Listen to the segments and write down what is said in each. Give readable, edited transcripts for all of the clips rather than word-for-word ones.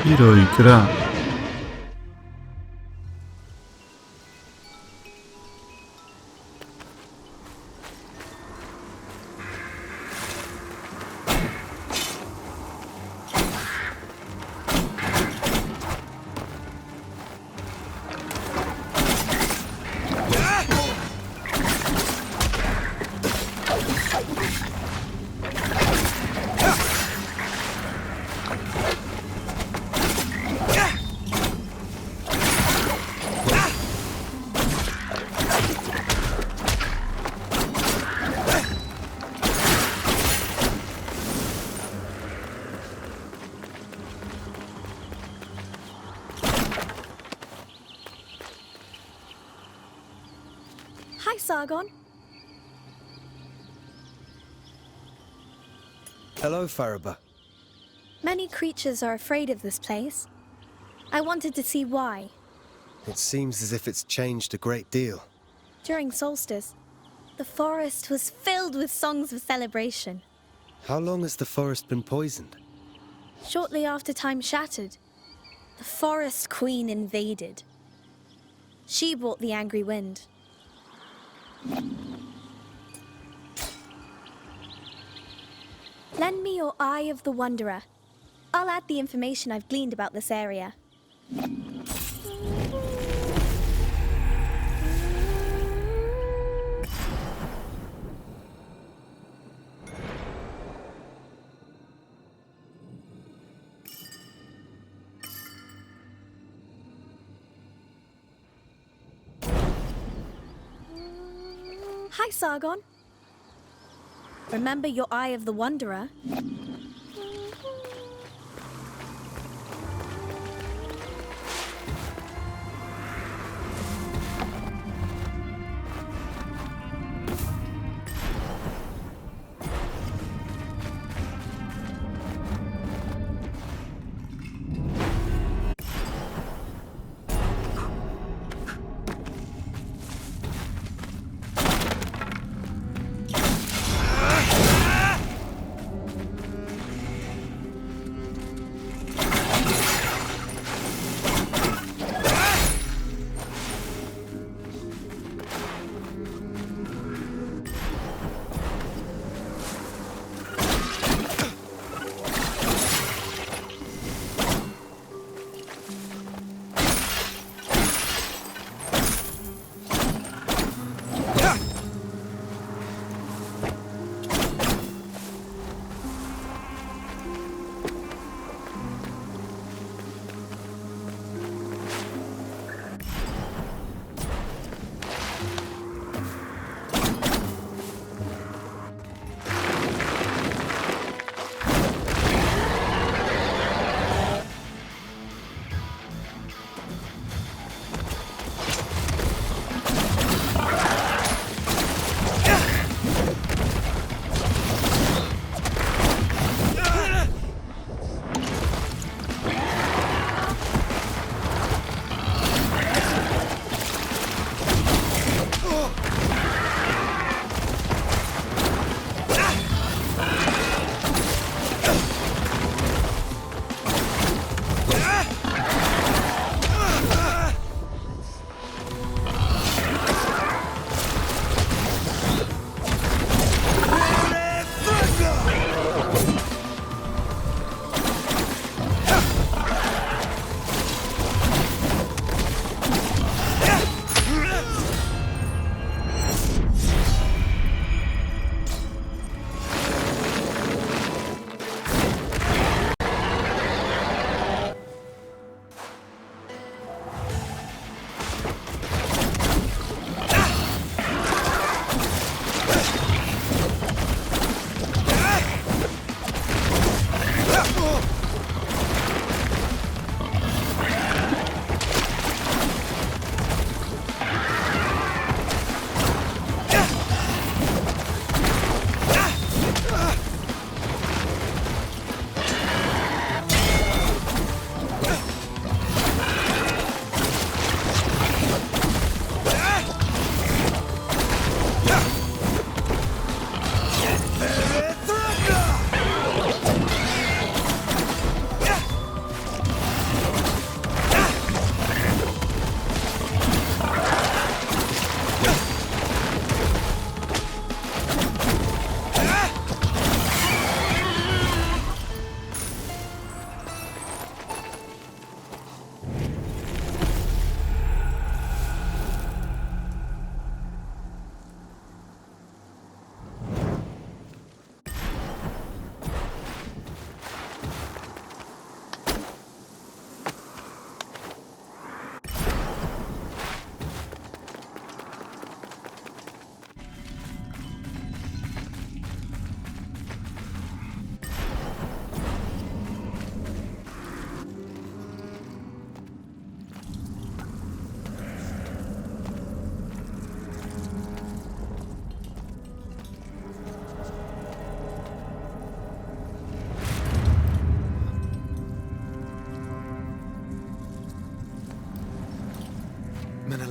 Piro i gra. Hi, Sargon. Hello, Faraba. Many creatures are afraid of this place. I wanted to see why. It seems as if it's changed a great deal. During solstice, the forest was filled with songs of celebration. How long has the forest been poisoned? Shortly after time shattered, the forest queen invaded. She brought the angry wind. Lend me your Eye of the Wanderer. I'll add the information I've gleaned about this area. Hi, Sargon. Remember your Eye of the Wanderer?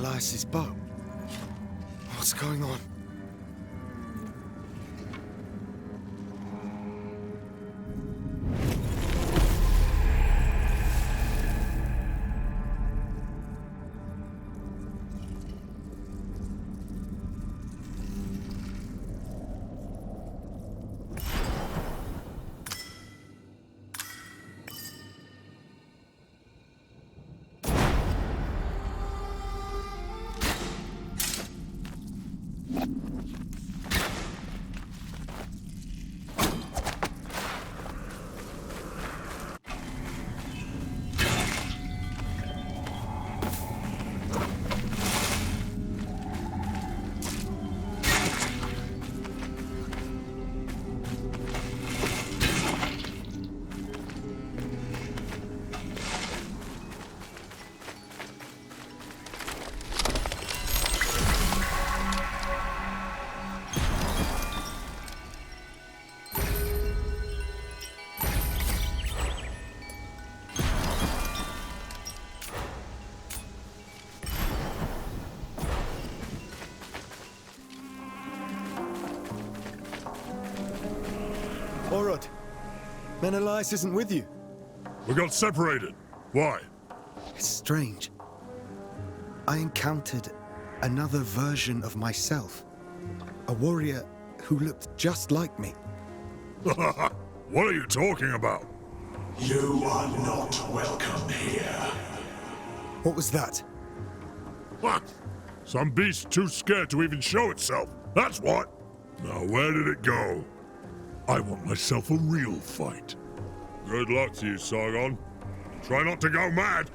Menelaus' bow. What's going on? Orod, Menelaus isn't with you. We got separated. Why? It's strange. I encountered another version of myself. A warrior who looked just like me. What are you talking about? You are not welcome here. What was that? What? Some beast too scared to even show itself. That's what. Now where did it go? I want myself a real fight. Good luck to you, Sargon. Try not to go mad.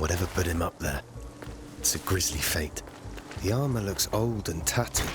Whatever put him up there. It's a grisly fate. The armor looks old and tattered.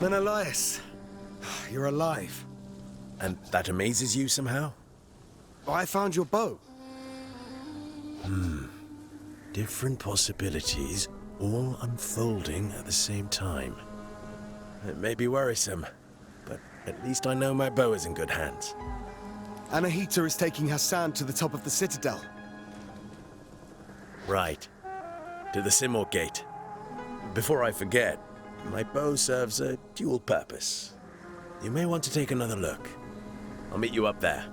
Menelaus, you're alive. And that amazes you somehow? I found your bow. Different possibilities, all unfolding at the same time. It may be worrisome, but at least I know my bow is in good hands. Anahita is taking Hassan to the top of the citadel. Right. To the Simor Gate. Before I forget, my bow serves a dual purpose. You may want to take another look. I'll meet you up there.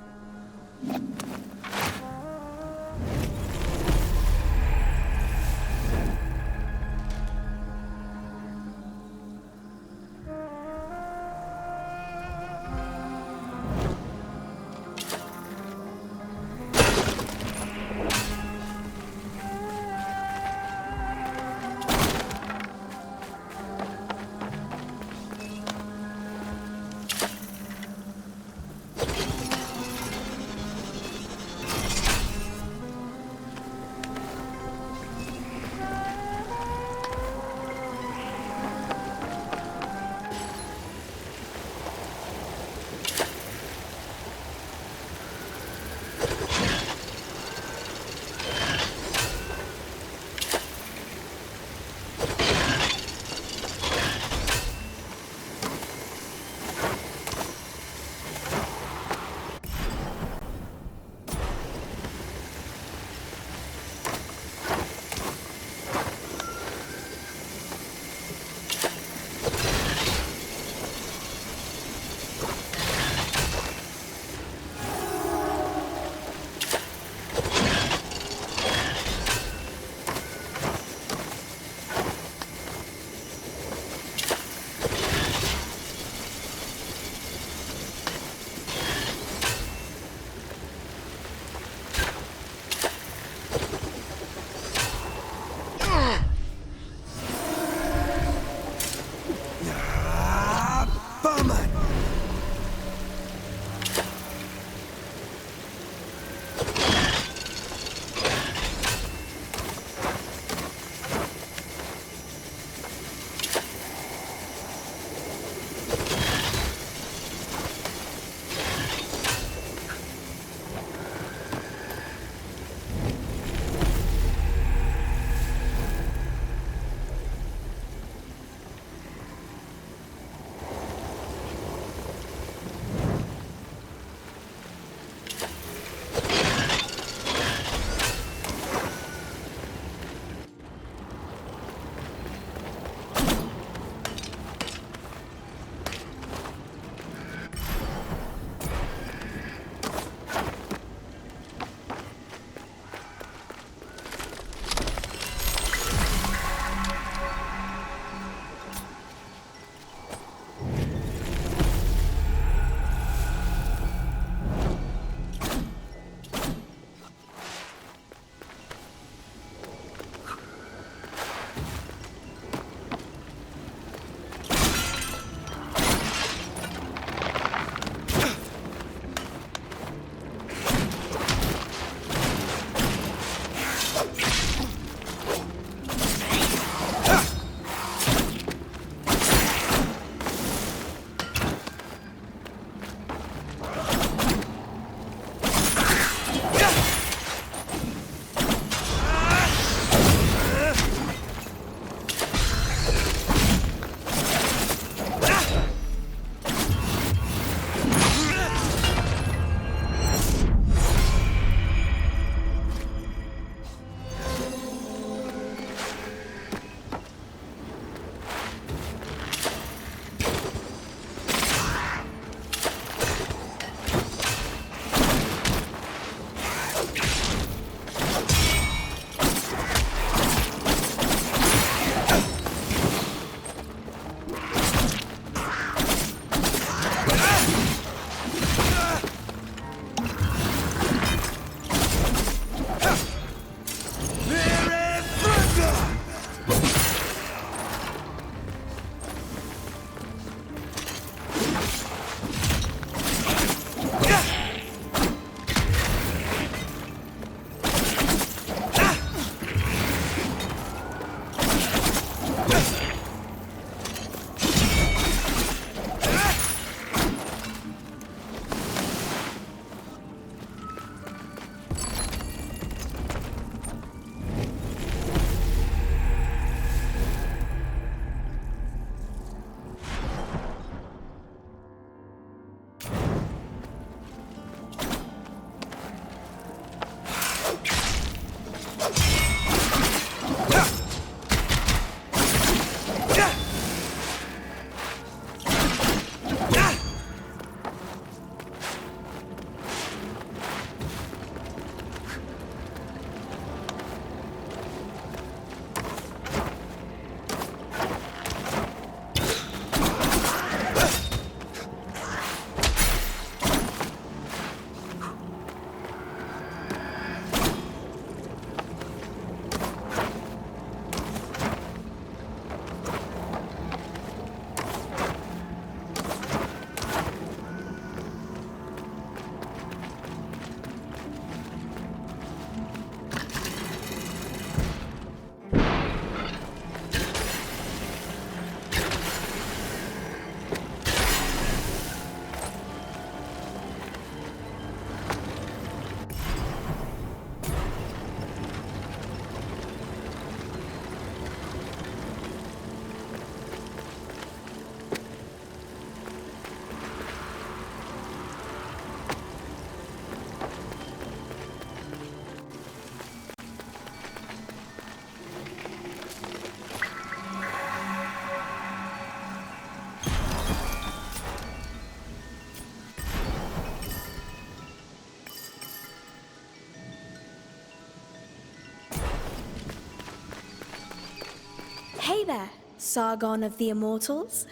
there, Sargon of the Immortals.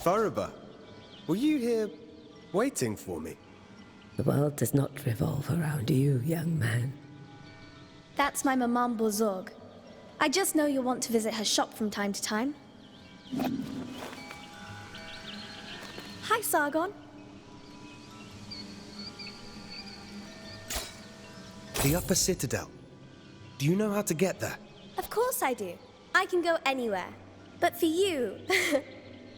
Fariba, were you here waiting for me? The world does not revolve around you, young man. That's my Maman Bozorg. I just know you'll want to visit her shop from time to time. Hi, Sargon. The Upper Citadel. Do you know how to get there? Of course I do. I can go anywhere. But for you,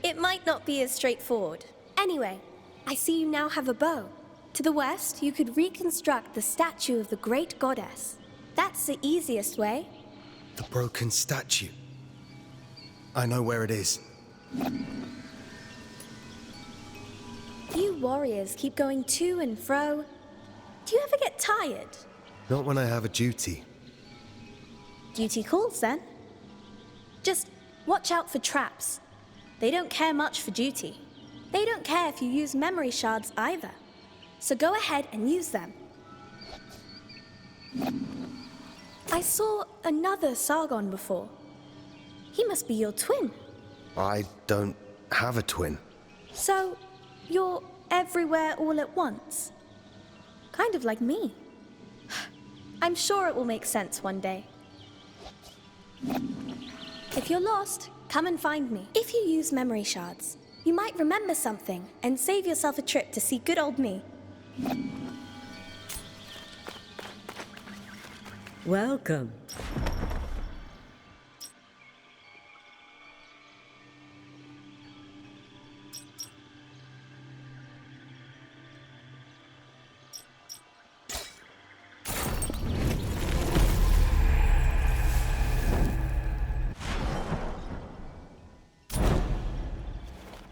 it might not be as straightforward. Anyway, I see you now have a bow. To the west, you could reconstruct the statue of the great goddess. That's the easiest way. The broken statue. I know where it is. You warriors keep going to and fro. Do you ever get tired? Not when I have a duty. Duty calls, then. Just watch out for traps. They don't care much for duty. They don't care if you use memory shards either. So go ahead and use them. I saw another Sargon before. He must be your twin. I don't have a twin. So, you're everywhere all at once. Kind of like me. I'm sure it will make sense one day. If you're lost, come and find me. If you use memory shards, you might remember something and save yourself a trip to see good old me. Welcome.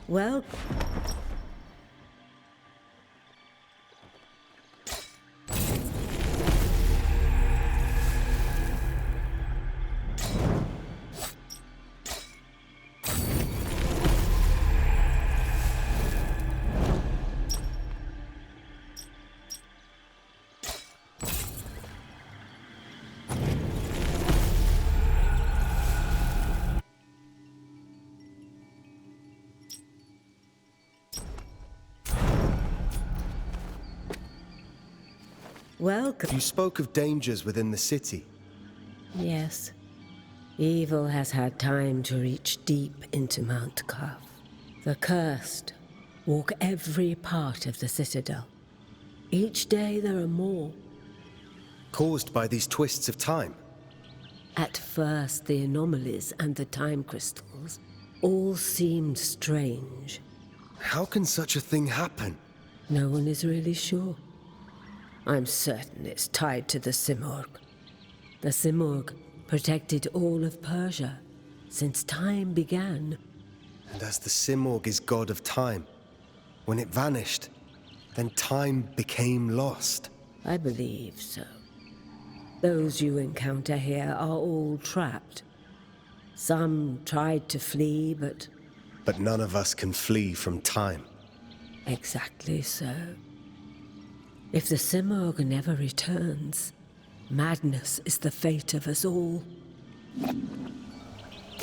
Well, welcome. You spoke of dangers within the city. Yes. Evil has had time to reach deep into Mount Kaf. The cursed walk every part of the citadel. Each day there are more. Caused by these twists of time. At first, the anomalies and the time crystals all seemed strange. How can such a thing happen? No one is really sure. I'm certain it's tied to the Simurgh. The Simurgh protected all of Persia since time began. And as the Simurgh is god of time, when it vanished, then time became lost. I believe so. Those you encounter here are all trapped. Some tried to flee, but But none of us can flee from time. exactly so. If the Simurgh never returns, madness is the fate of us all.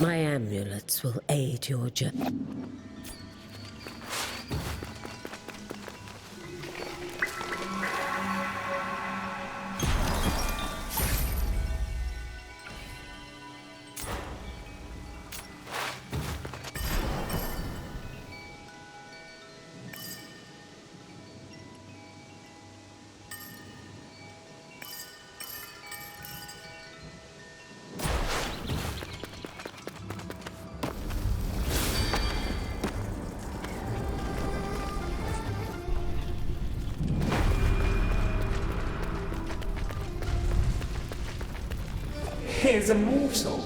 My amulets will aid your journey. He is a mortal.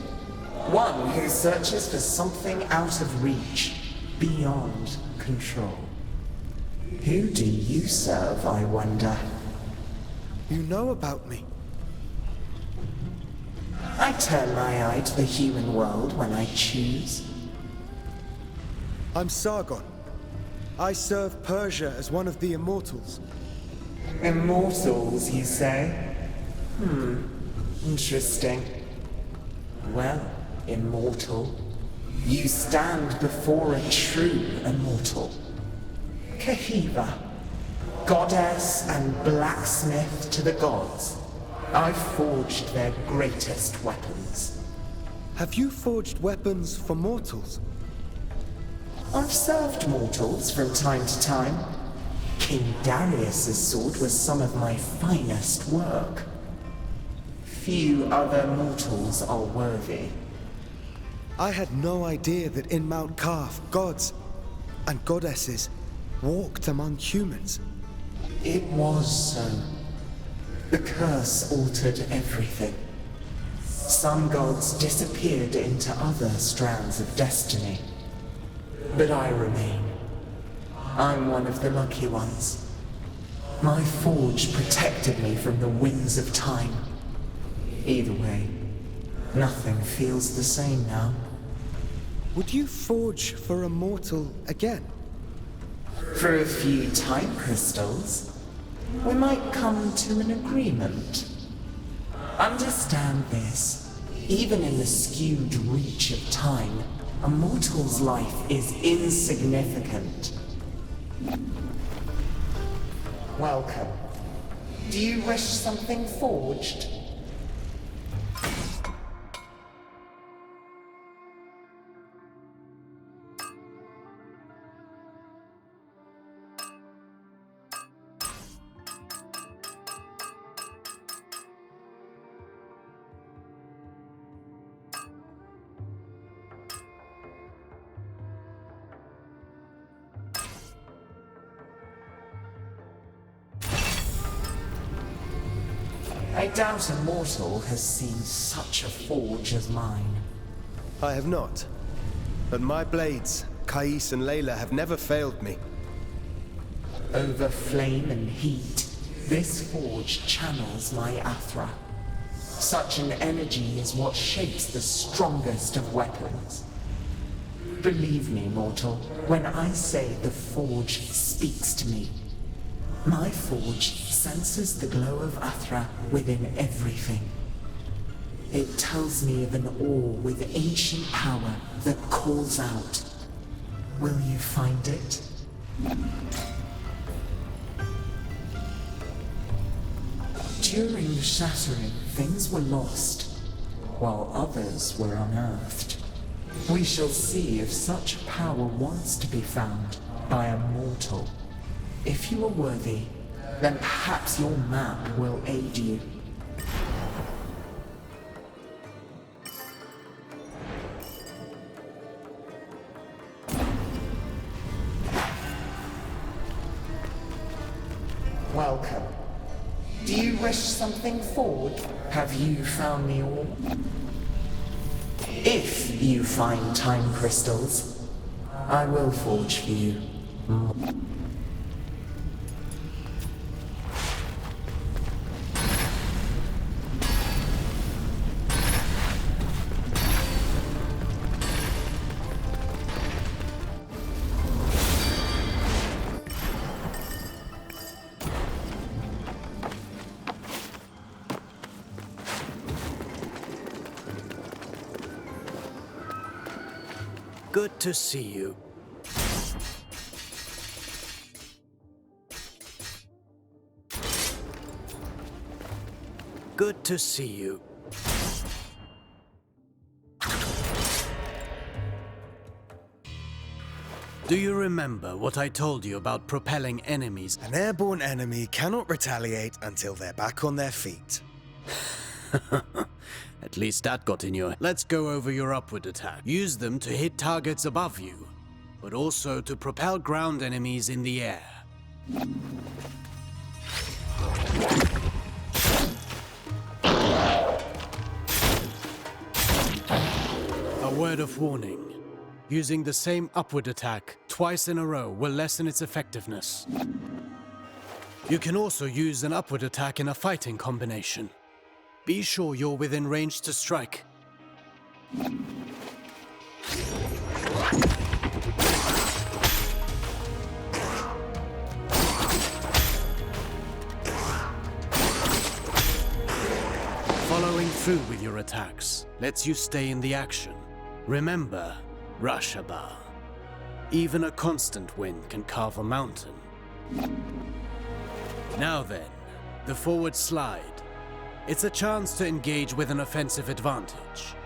One who searches for something out of reach, beyond control. Who do you serve, I wonder? You know about me. I turn my eye to the human world when I choose. I'm Sargon. I serve Persia as one of the Immortals. Immortals, you say? Interesting. Well, immortal. You stand before a true immortal. Kahiva, goddess and blacksmith to the gods. I forged their greatest weapons. Have you forged weapons for mortals? I've served mortals from time to time. King Darius's sword was some of my finest work. Few other mortals are worthy. I had no idea that in Mount Kaf, gods and goddesses walked among humans. It was so. The curse altered everything. Some gods disappeared into other strands of destiny. But I remain. I'm one of the lucky ones. My forge protected me from the winds of time. Either way, nothing feels the same now. Would you forge for a mortal again? For a few time crystals, we might come to an agreement. Understand this. Even in the skewed reach of time, a mortal's life is insignificant. Welcome. Do you wish something forged? I doubt a mortal has seen such a forge as mine. I have not. But my blades, Kais and Layla, have never failed me. Over flame and heat, this forge channels my Athra. Such an energy is what shapes the strongest of weapons. Believe me, mortal, when I say the forge speaks to me. My forge senses the glow of Athra within everything. It tells me of an ore with ancient power that calls out. Will you find it? During the shattering, things were lost, while others were unearthed. We shall see if such power wants to be found by a mortal. If you are worthy, then perhaps your map will aid you. Welcome. Do you wish something forged? Have you found the ore? If you find time crystals, I will forge for you. Good to see you. Good to see you. Do you remember what I told you about propelling enemies? An airborne enemy cannot retaliate until they're back on their feet. At least that got in your... Let's go over your upward attack. Use them to hit targets above you, but also to propel ground enemies in the air. A word of warning. Using the same upward attack twice in a row will lessen its effectiveness. You can also use an upward attack in a fighting combination. Be sure you're within range to strike. Following through through with your attacks lets you stay in the action. Remember, Rashaba. Even a constant wind can carve a mountain. Now then, the forward slide. It's a chance to engage with an offensive advantage.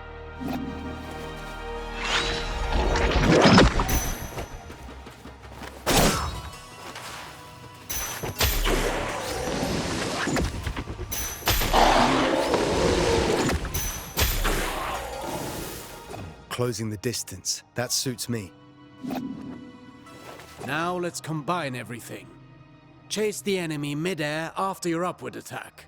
Closing the distance. That suits me. Now let's combine everything. Chase the enemy mid-air after your upward attack.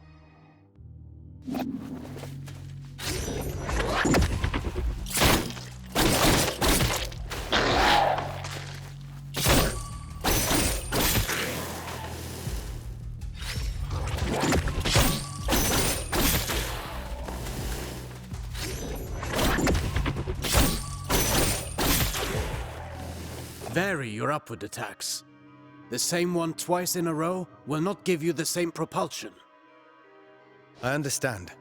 Vary your upward attacks. The same one twice in a row will not give you the same propulsion. I understand.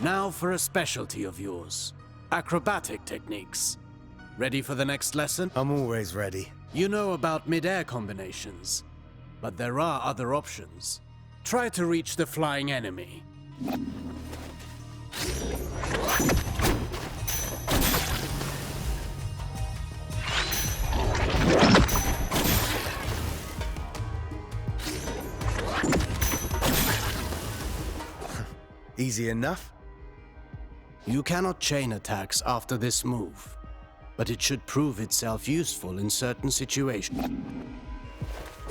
Now for a specialty of yours. Acrobatic techniques. Ready for the next lesson? I'm always ready. You know about mid-air combinations, but there are other options. Try to reach the flying enemy. Easy enough? You cannot chain attacks after this move, but it should prove itself useful in certain situations.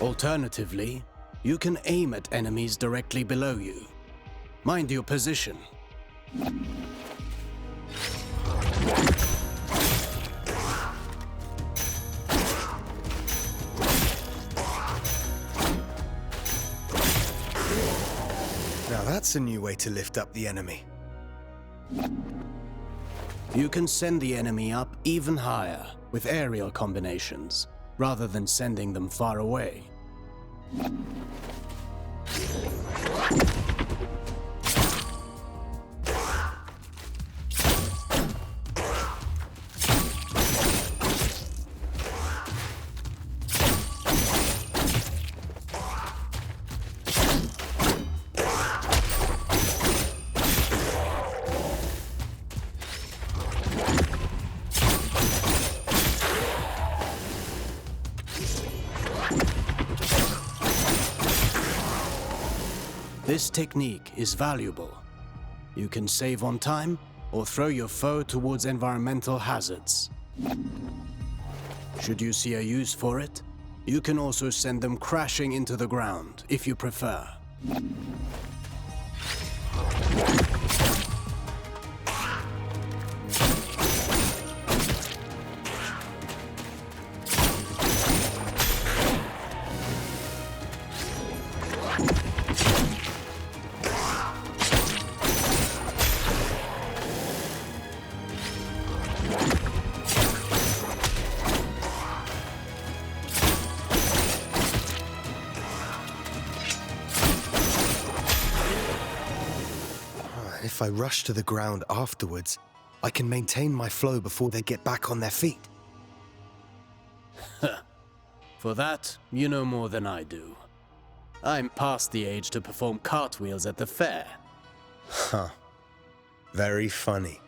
Alternatively, you can aim at enemies directly below you. Mind your position. Now that's a new way to lift up the enemy. You can send the enemy up even higher with aerial combinations, rather than sending them far away. This technique is valuable. You can save on time or throw your foe towards environmental hazards. Should you see a use for it, you can also send them crashing into the ground if you prefer. If I rush to the ground afterwards, I can maintain my flow before they get back on their feet. For that, you know more than I do. I'm past the age to perform cartwheels at the fair. Huh. Very funny.